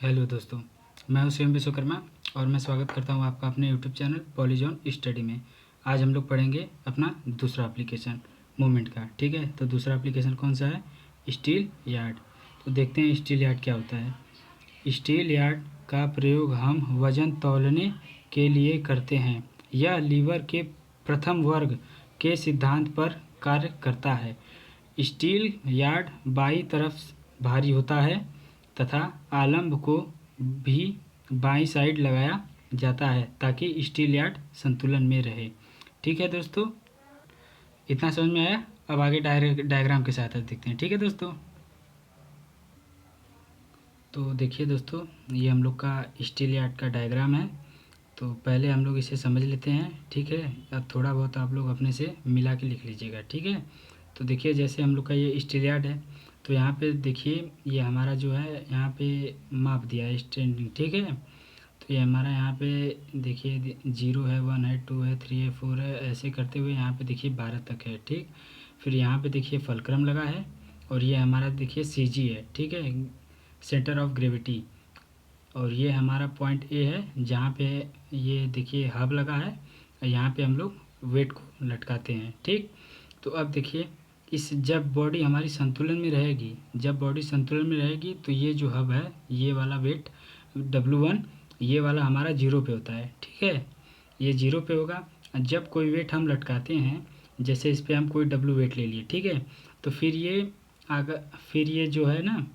Hello दोस्तों, मैं हूं शिवम विश्वकर्मा और मैं स्वागत करता हूं आपका अपने यूट्यूब चैनल पॉलीजॉन स्टडी में। आज हम लोग पढ़ेंगे अपना दूसरा एप्लीकेशन मूवमेंट का। ठीक है, तो दूसरा एप्लीकेशन कौन सा है? Steel yard. तो देखते हैं स्टील यार्ड क्या होता है। स्टील यार्ड का प्रयोग हम वजन तौलने के लिए करते हैं। यह लीवर के प्रथम वर्ग के सिद्धांत पर कार्य करता है। स्टील यार्ड बाईं तरफ भारी होता है तथा आलम्ब को भी बाईं साइड लगाया जाता है ताकि स्टील यार्ड संतुलन में रहे। ठीक है दोस्तों, इतना समझ में आया। अब आगे डायग्राम के साथ देखते हैं। ठीक है दोस्तों, तो देखिए दोस्तों, ये हम लोग का स्टील यार्ड का डायग्राम है। तो पहले हम लोग इसे समझ लेते हैं। ठीक है, अब थोड़ा बहुत आप लोग अपने से मिला के लिख लीजिएगा। ठीक है, तो देखिए जैसे हम लोग का ये स्टील यार्ड है, तो यहाँ पे देखिए ये हमारा जो है यहाँ पे माप दिया है स्टैंडिंग। ठीक है, तो ये हमारा यहाँ पे देखिए 0 है, 1 है, 2 है, 3 है, 4 है, ऐसे करते हुए यहाँ पे देखिए 12 तक है। ठीक, फिर यहाँ पे देखिए फलक्रम लगा है और ये हमारा देखिए CG है। ठीक है, सेंटर ऑफ ग्रेविटी। और ये हमारा पॉइंट ए है जहाँ पे ये देखिए हब लगा है। यहाँ पे हम लोग वेट को लटकाते हैं। ठीक, तो अब देखिए इस जब बॉडी हमारी संतुलन में रहेगी, जब बॉडी संतुलन में रहेगी तो ये जो हब है, ये वाला वेट W1, ये वाला हमारा 0 पे होता है। ठीक है, ये 0 पे होगा। जब कोई वेट हम लटकाते हैं, जैसे इस पर हम कोई W वेट ले लिए, ठीक है, तो फिर ये जो है ना,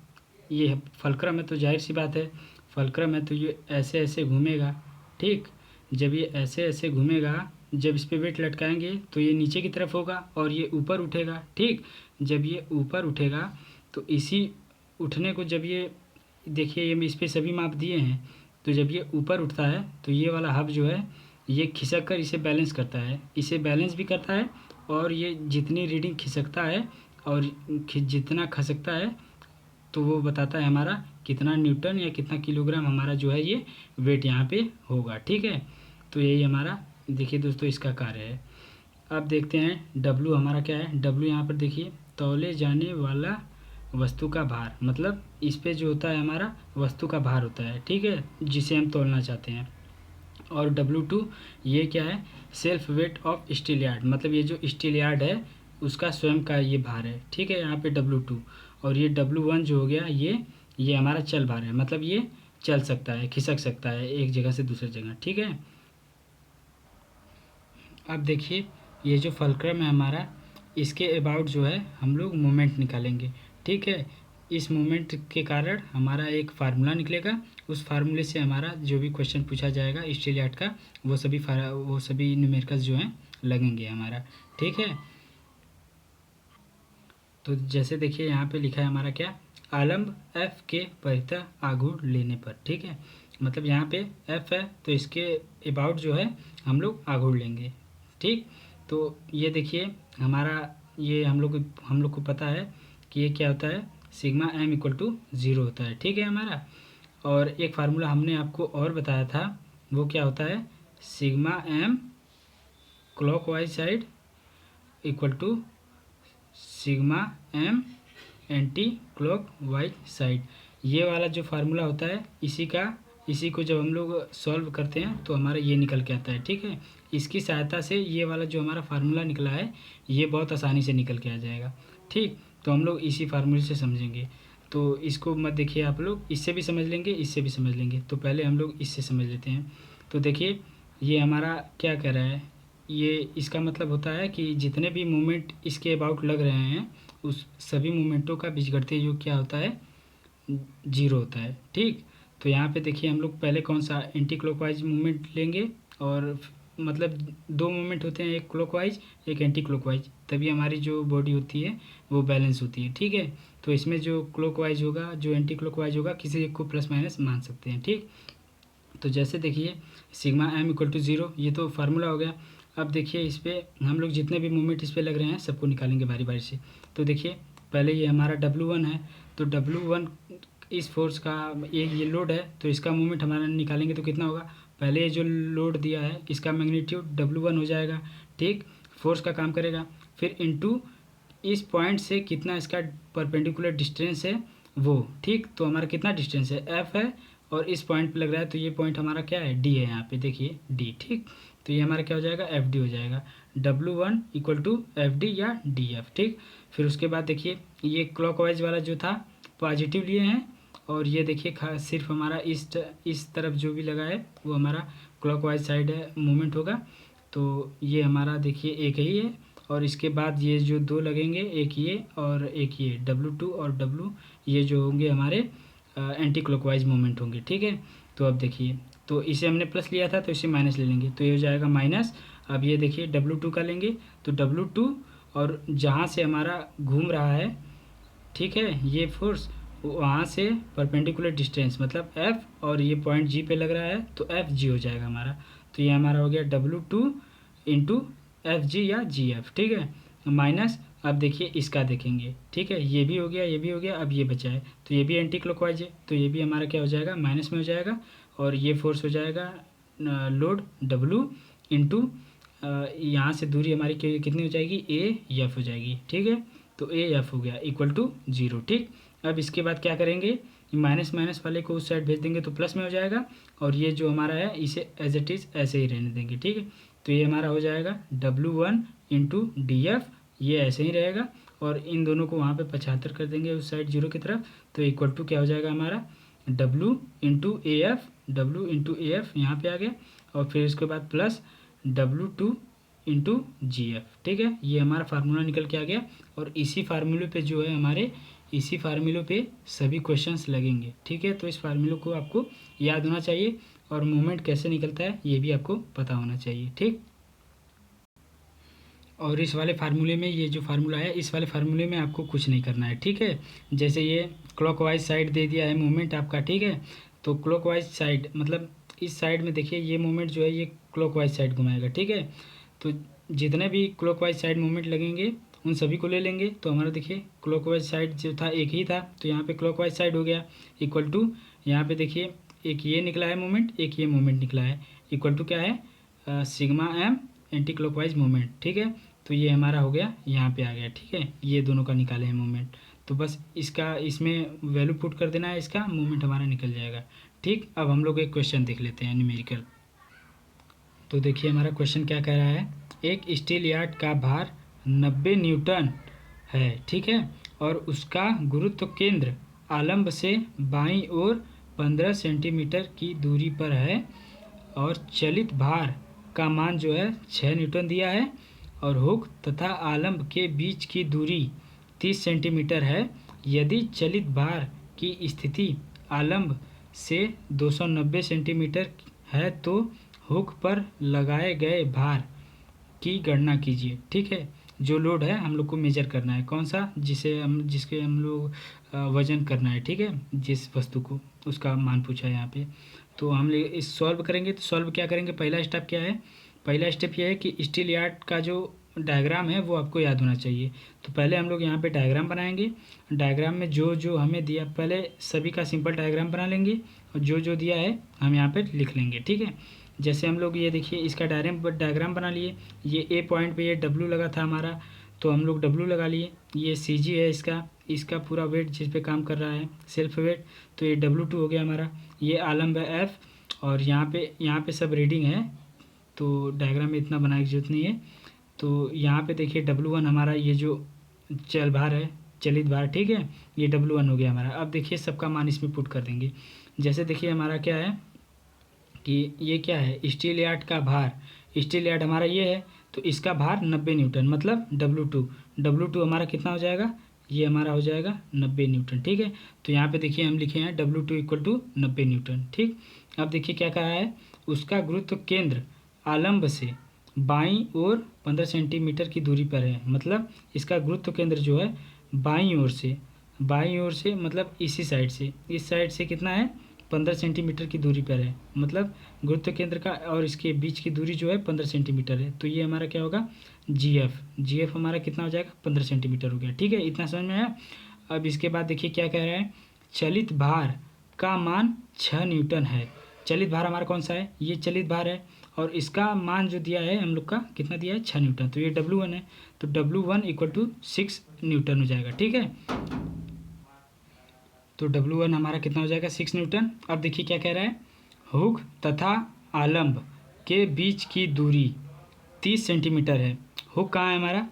ये फलक्रम है तो जाहिर सी बात है, फलक्रम है तो ये ऐसे ऐसे घूमेगा। ठीक, जब ये ऐसे ऐसे घूमेगा, जब इस पे वेट लटकाएंगे तो ये नीचे की तरफ होगा और ये ऊपर उठेगा। ठीक, जब ये ऊपर उठेगा तो इसी उठने को जब ये देखिए, ये इस पे सभी माप दिए हैं, तो जब ये ऊपर उठता है तो ये वाला हब जो है ये खिसक कर इसे बैलेंस करता है, इसे बैलेंस भी करता है। और ये जितनी रीडिंग खिसकता है और जितना खसकता है तो वो बताता है हमारा कितना न्यूटन या कितना किलोग्राम हमारा जो है ये वेट यहाँ पे होगा। ठीक है, तो यही हमारा देखिए दोस्तों इसका कार्य है। अब देखते हैं डब्लू हमारा क्या है। डब्लू यहाँ पर देखिए तौले जाने वाला वस्तु का भार, मतलब इस पे जो होता है हमारा वस्तु का भार होता है। ठीक है, जिसे हम तौलना चाहते हैं। और W2 ये क्या है? Self weight of steel yard, मतलब ये जो स्टील यार्ड है उसका स्वयं का ये भार है। ठीक है, यहाँ पे W2। और ये W1 जो हो गया, ये हमारा चल भार है, मतलब ये चल सकता है, खिसक सकता है एक जगह से दूसरी जगह। ठीक है, अब देखिए ये जो फलक्रम है हमारा, इसके अबाउट जो है हम लोग मोमेंट निकालेंगे। ठीक है, इस मोमेंट के कारण हमारा एक फार्मूला निकलेगा। उस फार्मूले से हमारा जो भी क्वेश्चन पूछा जाएगा स्टील यार्ड का, वो सभी न्यूमेरिकल्स जो हैं लगेंगे हमारा। ठीक है, तो जैसे देखिए यहाँ पे लिखा है हमारा क्या, आलम्ब F के परितः आघूर्ण लेने पर। ठीक है, मतलब यहाँ पे F है तो इसके अबाउट जो है हम लोग आघूर्ण लेंगे। ठीक, तो ये देखिए हमारा ये हम लोग को पता है कि ये क्या होता है, सिग्मा M इक्वल टू 0 होता है। ठीक है हमारा, और एक फार्मूला हमने आपको और बताया था, वो क्या होता है, sigma M clockwise side equal to sigma M anticlockwise side. ये वाला जो फार्मूला होता है इसी को जब हम लोग सॉल्व करते हैं तो हमारा ये निकल के आता है। ठीक है, इसकी सहायता से ये वाला जो हमारा फार्मूला निकला है ये बहुत आसानी से निकल के आ जाएगा। ठीक, तो हम लोग इसी फार्मूले से समझेंगे। तो इसको मत देखिए आप लोग, इससे भी समझ लेंगे, इससे भी समझ लेंगे। तो पहले हम लोग इससे समझ लेते हैं। तो देखिए ये हमारा क्या कह रहा है, ये इसका मतलब होता है कि जितने भी मूवमेंट इसके अबाउट लग रहे हैं उस सभी मूवमेंटों का बीजगणितीय योग क्या होता है, 0 होता है। ठीक, तो यहाँ पे देखिए हम लोग पहले कौन सा एंटी क्लॉकवाइज मूवमेंट लेंगे, और मतलब 2 मूवमेंट होते हैं, एक क्लॉकवाइज एक एंटी क्लॉकवाइज, तभी हमारी जो बॉडी होती है वो बैलेंस होती है। ठीक है, तो इसमें जो क्लॉकवाइज होगा जो एंटी क्लॉकवाइज होगा किसी एक को प्लस माइनस मान सकते हैं। ठीक, तो जैसे देखिए सिग्मा M इक्वल टू 0, ये तो फार्मूला हो गया। अब देखिए इस पर हम लोग जितने भी मूवमेंट इस पर लग रहे हैं सबको निकालेंगे बारी बारी से। तो देखिए पहले ये हमारा W1 है, तो W1 इस फोर्स का ये लोड है, तो इसका मूवमेंट हमारा निकालेंगे तो कितना होगा, पहले ये जो लोड दिया है इसका मैग्नीट्यूड W1 हो जाएगा। ठीक, फोर्स का काम करेगा, फिर इनटू इस पॉइंट से कितना इसका परपेंडिकुलर डिस्टेंस है वो। ठीक, तो हमारा कितना डिस्टेंस है, F है, और इस पॉइंट पे लग रहा है, तो ये पॉइंट हमारा क्या है, डी है, यहाँ पे देखिए डी, ठीक। तो ये हमारा क्या हो जाएगा, एफ डी हो जाएगा, W1 equal to f d या डी एफ, ठीक। फिर उसके बाद देखिए ये क्लॉकवाइज वाला जो था पॉजिटिव लिए हैं, और ये देखिए सिर्फ हमारा इस तरफ जो भी लगा है वो हमारा क्लॉकवाइज साइड है, मूवमेंट होगा। तो ये हमारा देखिए एक ही है, और इसके बाद ये जो दो लगेंगे, एक ये और एक ये, W2 और W, ये जो होंगे हमारे एंटी क्लॉकवाइज मूवमेंट होंगे, ठीक है। तो अब देखिए, तो इसे हमने प्लस लिया था तो इसे माइनस ले लेंगे, तो ये हो जाएगा माइनस। अब ये देखिए W2 का लेंगे, तो W2 और जहाँ से हमारा घूम रहा है, ठीक है, ये फोर्स वहाँ से परपेंडिकुलर डिस्टेंस मतलब F, और ये पॉइंट G पे लग रहा है तो FG हो जाएगा हमारा। तो ये हमारा हो गया W2 इंटू FG या GF, ठीक है, माइनस। अब देखिए इसका देखेंगे, ठीक है, ये भी हो गया, ये भी हो गया, अब ये बचा है, तो ये भी एंटी क्लॉकवाइज है, तो ये भी हमारा क्या हो जाएगा, माइनस में हो जाएगा। और ये फोर्स हो जाएगा लोड W इंटू यहाँ से दूरी हमारी कितनी हो जाएगी, AF हो जाएगी, ठीक है। तो AF हो गया इक्वल टू 0, ठीक। अब इसके बाद क्या करेंगे, माइनस माइनस वाले को उस साइड भेज देंगे तो प्लस में हो जाएगा, और ये जो हमारा है इसे एज इट इज़ ऐसे ही रहने देंगे, ठीक है। तो ये हमारा हो जाएगा W1 इंटू DF, ये ऐसे ही रहेगा, और इन दोनों को वहाँ पे 75 कर देंगे उस साइड 0 की तरफ, तो इक्वल टू क्या हो जाएगा हमारा, W into AF, W into AF यहाँ पे आ गया, और फिर इसके बाद प्लस W2 इंटू GF, ठीक है। ये हमारा फार्मूला निकल के आ गया, और इसी फार्मूले पे जो है हमारे, इसी फार्मूले पे सभी क्वेश्चंस लगेंगे, ठीक है। तो इस फार्मूले को आपको याद होना चाहिए, और मूवमेंट कैसे निकलता है ये भी आपको पता होना चाहिए, ठीक। और इस वाले फार्मूले में, ये जो फार्मूला है इस वाले फार्मूले में आपको कुछ नहीं करना है, ठीक है। जैसे ये क्लॉकवाइज साइड दे दिया है मूवमेंट आपका, ठीक है। तो क्लॉकवाइज साइड मतलब इस साइड में देखिए ये मूवमेंट जो है ये क्लॉकवाइज साइड घुमाएगा, ठीक है। तो जितने भी क्लॉकवाइज साइड मूवमेंट लगेंगे उन सभी को ले लेंगे, तो हमारा देखिए क्लॉकवाइज साइड जो था एक ही था, तो यहाँ पे क्लॉकवाइज साइड हो गया, इक्वल टू यहाँ पे देखिए एक ये निकला है मूवमेंट, एक ये मूवमेंट निकला है, इक्वल टू क्या है, sigma M anti clockwise movement, ठीक है। तो ये हमारा हो गया, यहाँ पे आ गया, ठीक है, ये दोनों का निकाले हैं मूवमेंट, तो बस इसका इसमें वैल्यू पुट कर देना है, इसका मूवमेंट हमारा निकल जाएगा, ठीक। अब हम लोग एक क्वेश्चन देख लेते हैं न्यूमेरिकल। तो देखिए हमारा क्वेश्चन क्या कह रहा है, एक स्टील यार्ड का भार 90 न्यूटन है, ठीक है, और उसका गुरुत्व केंद्र आलंब से बाईं ओर 15 सेंटीमीटर की दूरी पर है, और चलित भार का मान जो है 6 न्यूटन दिया है, और हुक तथा आलंब के बीच की दूरी 30 सेंटीमीटर है। यदि चलित भार की स्थिति आलंब से 290 सेंटीमीटर है तो हुक पर लगाए गए भार की गणना कीजिए, ठीक है। जो लोड है हम लोग को मेजर करना है, कौन सा, जिसके हम लोग वजन करना है, ठीक है, जिस वस्तु को, उसका मान पूछा है यहाँ पे। तो हम इस सॉल्व करेंगे, तो सॉल्व क्या करेंगे, पहला स्टेप क्या है, पहला स्टेप ये है कि स्टील यार्ड का जो डायग्राम है वो आपको याद होना चाहिए। तो पहले हम लोग यहाँ पे डायग्राम बनाएंगे, डायग्राम में जो जो हमें दिया, पहले सभी का सिंपल डायग्राम बना लेंगे, और जो जो दिया है हम यहाँ पे लिख लेंगे, ठीक है। जैसे हम लोग ये देखिए इसका डायग्राम बना लिए, ये ए पॉइंट पे ये W लगा था हमारा, तो हम लोग W लगा लिए, ये CG है इसका पूरा वेट जिस पे काम कर रहा है, सेल्फ वेट, तो ये W2 हो गया हमारा, ये आलम्ब है F, और यहाँ पे सब रीडिंग है, तो डायग्राम में इतना बनाने की जरूरत नहीं है। तो यहाँ पे देखिए W1 हमारा ये जो चल भार है, चलित भार, ठीक है, ये W1 हो गया हमारा। अब देखिए सबका मान इसमें पुट कर देंगे, जैसे देखिए हमारा क्या है कि ये क्या है, स्टील यार्ड का भार, स्टील यार्ड हमारा ये है, तो इसका भार 90 न्यूटन मतलब W2 हमारा कितना हो जाएगा, ये हमारा हो जाएगा 90 न्यूटन, ठीक है। तो यहाँ पे देखिए हम लिखे हैं W2 इक्वल टू 90 न्यूटन, ठीक। अब देखिए क्या कहा है, उसका गुरुत्व केंद्र आलंब से बाईं ओर 15 सेंटीमीटर की दूरी पर है, मतलब इसका गुरुत्व केंद्र जो है बाईं ओर से मतलब इसी साइड से, इस साइड से कितना है, 15 सेंटीमीटर की दूरी पर है, मतलब गुरुत्व केंद्र का और इसके बीच की दूरी जो है 15 सेंटीमीटर है। तो ये हमारा क्या होगा, GF हमारा कितना हो जाएगा, 15 सेंटीमीटर हो गया, ठीक है, इतना समझ में आया। अब इसके बाद देखिए क्या कह रहा है, चलित भार का मान 6 न्यूटन है। चलित भार हमारा कौन सा है, ये चलित भार है, और इसका मान जो दिया है हम लोग का कितना दिया है, 6 न्यूटन, तो ये W1 है, तो W1 इक्वल टू 6 न्यूटन हो जाएगा, ठीक है। तो W1 हमारा कितना हो जाएगा 6 न्यूटन। अब देखिए क्या कह रहा है, हुक तथा आलम्ब के बीच की दूरी 30 सेंटीमीटर है। हुक कहाँ है हमारा,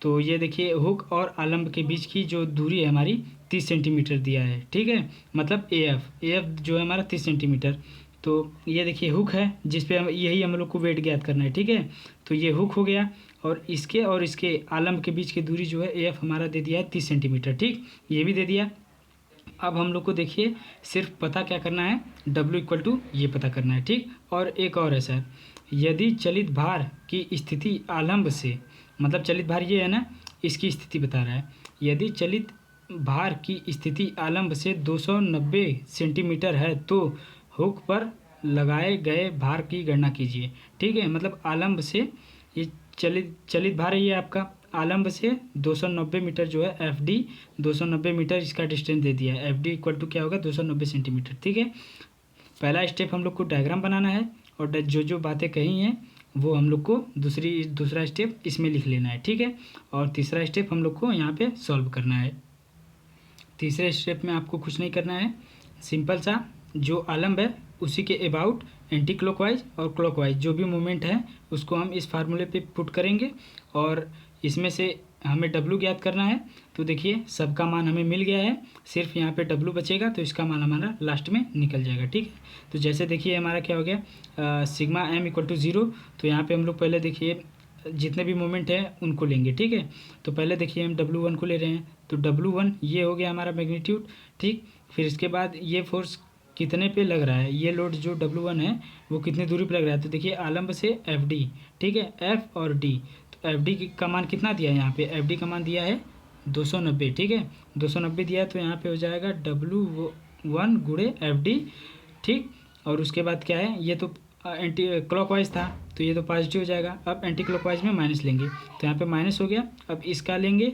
तो ये देखिए हुक और आलम्ब के बीच की जो दूरी है हमारी 30 सेंटीमीटर दिया है, ठीक है। मतलब AF जो है हमारा 30 सेंटीमीटर। तो ये देखिए हुक है जिस पे यही हम लोग को वेट ज्ञात करना है, ठीक है। तो ये हुक हो गया और इसके आलम्ब के बीच की दूरी जो है AF हमारा दे दिया है 30 सेंटीमीटर, ठीक, ये भी दे दिया। अब हम लोग को देखिए सिर्फ पता क्या करना है, W = ये पता करना है, ठीक। और एक और है सर, यदि चलित भार की स्थिति आलम्ब से, मतलब चलित भार ये है ना, इसकी स्थिति बता रहा है, यदि चलित भार की स्थिति आलम्ब से 290 सेंटीमीटर है तो हुक पर लगाए गए भार की गणना कीजिए, ठीक है। मतलब आलम्ब से ये चलित भार है ये आपका, आलम्ब से 290 मीटर जो है FD 290 मीटर इसका डिस्टेंस दे दिया है। FD = क्या होगा 290 सेंटीमीटर, ठीक है। पहला स्टेप हम लोग को डायग्राम बनाना है और जो बातें कही हैं वो हम लोग को दूसरा स्टेप इसमें लिख लेना है, ठीक है। और तीसरा स्टेप हम लोग को यहाँ पे सॉल्व करना है। तीसरे स्टेप में आपको कुछ नहीं करना है, सिंपल सा जो आलम्ब है उसी के अबाउट एंटी क्लॉकवाइज और क्लॉकवाइज जो भी मूवमेंट है उसको हम इस फार्मूले पे पुट करेंगे और इसमें से हमें W ज्ञात करना है। तो देखिए सबका मान हमें मिल गया है, सिर्फ यहाँ पे W बचेगा तो इसका मान हमारा लास्ट में निकल जाएगा, ठीक है। तो जैसे देखिए हमारा क्या हो गया, सिग्मा M = 0। तो यहाँ पे हम लोग पहले देखिए जितने भी मोमेंट है उनको लेंगे, ठीक है। तो पहले देखिए हम W1 को ले रहे हैं, तो W1 ये हो गया हमारा मैग्नीट्यूड, ठीक। फिर इसके बाद ये फोर्स कितने पे लग रहा है, ये लोड जो W1 है वो कितनी दूरी पे लग रहा है, तो देखिए आलम्ब से FD, ठीक है, F और D। तो FD का मान कितना दिया है, यहाँ पे FD का मान दिया है 290, ठीक है, 290 दिया है। तो यहाँ पे हो जाएगा W1 × FD, ठीक। और उसके बाद क्या है, ये तो एंटी क्लॉकवाइज था तो ये तो पॉजिटिव हो जाएगा। अब एंटी क्लॉकवाइज में माइनस लेंगे तो यहाँ पे माइनस हो गया। अब इसका लेंगे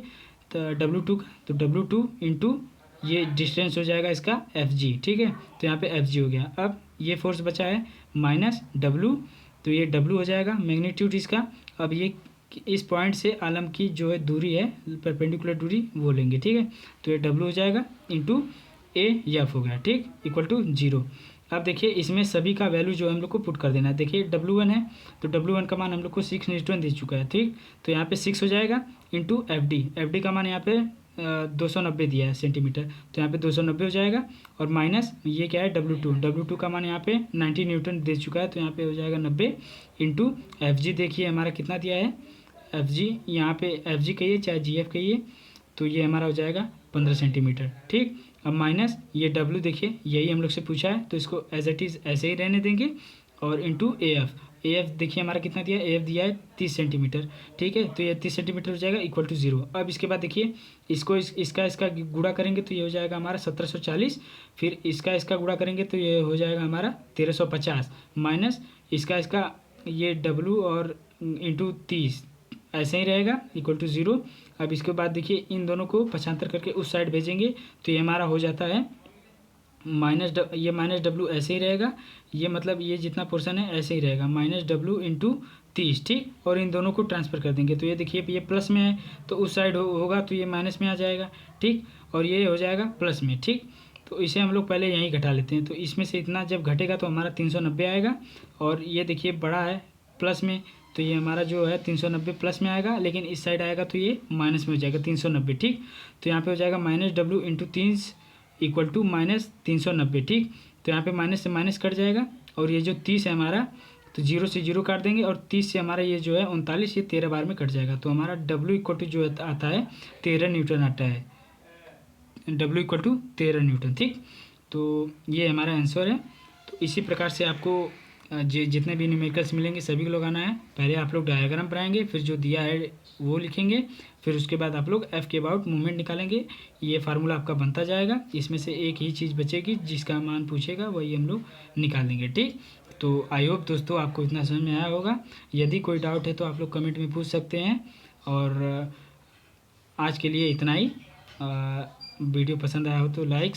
तो W2 का, तो W2 इंटू ये डिस्टेंस हो जाएगा इसका FG, ठीक है। तो यहाँ पे FG हो गया। अब ये फोर्स बचा है -W, तो ये W हो जाएगा मैग्नीट्यूड इसका। अब ये इस पॉइंट से आलम की जो है दूरी है परपेंडिकुलर दूरी वो लेंगे, ठीक है। तो ये W हो जाएगा इंटू AF हो गया, ठीक, = 0। अब देखिए इसमें सभी का वैल्यू जो हम लोग को पुट कर देना है। देखिए W1 है तो W1 का मान हम लोग को 6 न्यूटन दे चुका है, ठीक। तो यहाँ पे 6 हो जाएगा इंटू FD का मान यहाँ पे 290 दिया है सेंटीमीटर, तो यहाँ पे 290 हो जाएगा। और माइनस ये क्या है W2 का मान यहाँ पे 90 न्यूटन दे चुका है, तो यहाँ पे हो जाएगा 90 इंटू FG। देखिए हमारा कितना दिया है FG, यहाँ पे FG कहिए चाहे GF कहिए, तो ये हमारा हो जाएगा 15 सेंटीमीटर, ठीक। अब माइनस ये W देखिए यही हम लोग से पूछा है तो इसको एज इट इज़ ऐसे ही रहने देंगे। और इंटू AF देखिए हमारा कितना दिया है, AF दिया है 30 सेंटीमीटर, ठीक है। तो ये 30 सेंटीमीटर हो जाएगा = 0। अब इसके बाद देखिए इसको इसका गुणा करेंगे तो ये हो जाएगा हमारा 1740। फिर इसका गुणा करेंगे तो ये हो जाएगा हमारा 1350 माइनस इसका ये W और इंटू 30 ऐसे ही रहेगा = 0। अब इसके बाद देखिए इन दोनों को 75 करके उस साइड भेजेंगे तो ये हमारा हो जाता है ये -W ऐसे ही रहेगा, ये मतलब ये जितना पोर्शन है ऐसे ही रहेगा -W इंटू 30, ठीक। और इन दोनों को ट्रांसफ़र कर देंगे तो ये देखिए ये प्लस में है तो उस साइड होगा तो ये माइनस में आ जाएगा, ठीक। और ये हो जाएगा प्लस में, ठीक। तो इसे हम लोग पहले यहीं घटा लेते हैं। तो इसमें से इतना जब घटेगा तो हमारा 390 आएगा। और ये देखिए बड़ा है प्लस में, तो ये हमारा जो है 390 प्लस में आएगा, लेकिन इस साइड आएगा तो ये माइनस में हो जाएगा 390, ठीक। तो यहाँ पे हो जाएगा -W इंटू 30 = -390, ठीक। तो यहाँ पे माइनस से माइनस कट जाएगा और ये जो 30 है हमारा तो 0 से 0 काट देंगे और 30 से हमारा ये जो है 39 ये 13 बार में कट जाएगा। तो हमारा W = जो आता है 13 न्यूटन आता है, W = 13 न्यूटन, ठीक। तो ये हमारा आंसर है। तो इसी प्रकार से आपको जितने भी न्यूमेरिकल्स मिलेंगे सभी को लगाना है। पहले आप लोग डायग्राम बनाएंगे, फिर जो दिया है वो लिखेंगे, फिर उसके बाद आप लोग F के अबाउट मूवमेंट निकालेंगे। ये फार्मूला आपका बनता जाएगा। इसमें से एक ही चीज़ बचेगी जिसका मान पूछेगा वही हम लोग निकाल देंगे, ठीक। तो आई होप दोस्तों आपको इतना समझ में आया होगा। यदि कोई डाउट है तो आप लोग कमेंट में पूछ सकते हैं। और आज के लिए इतना ही। वीडियो पसंद आया हो तो लाइक,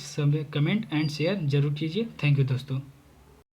कमेंट एंड शेयर ज़रूर कीजिए। थैंक यू दोस्तों।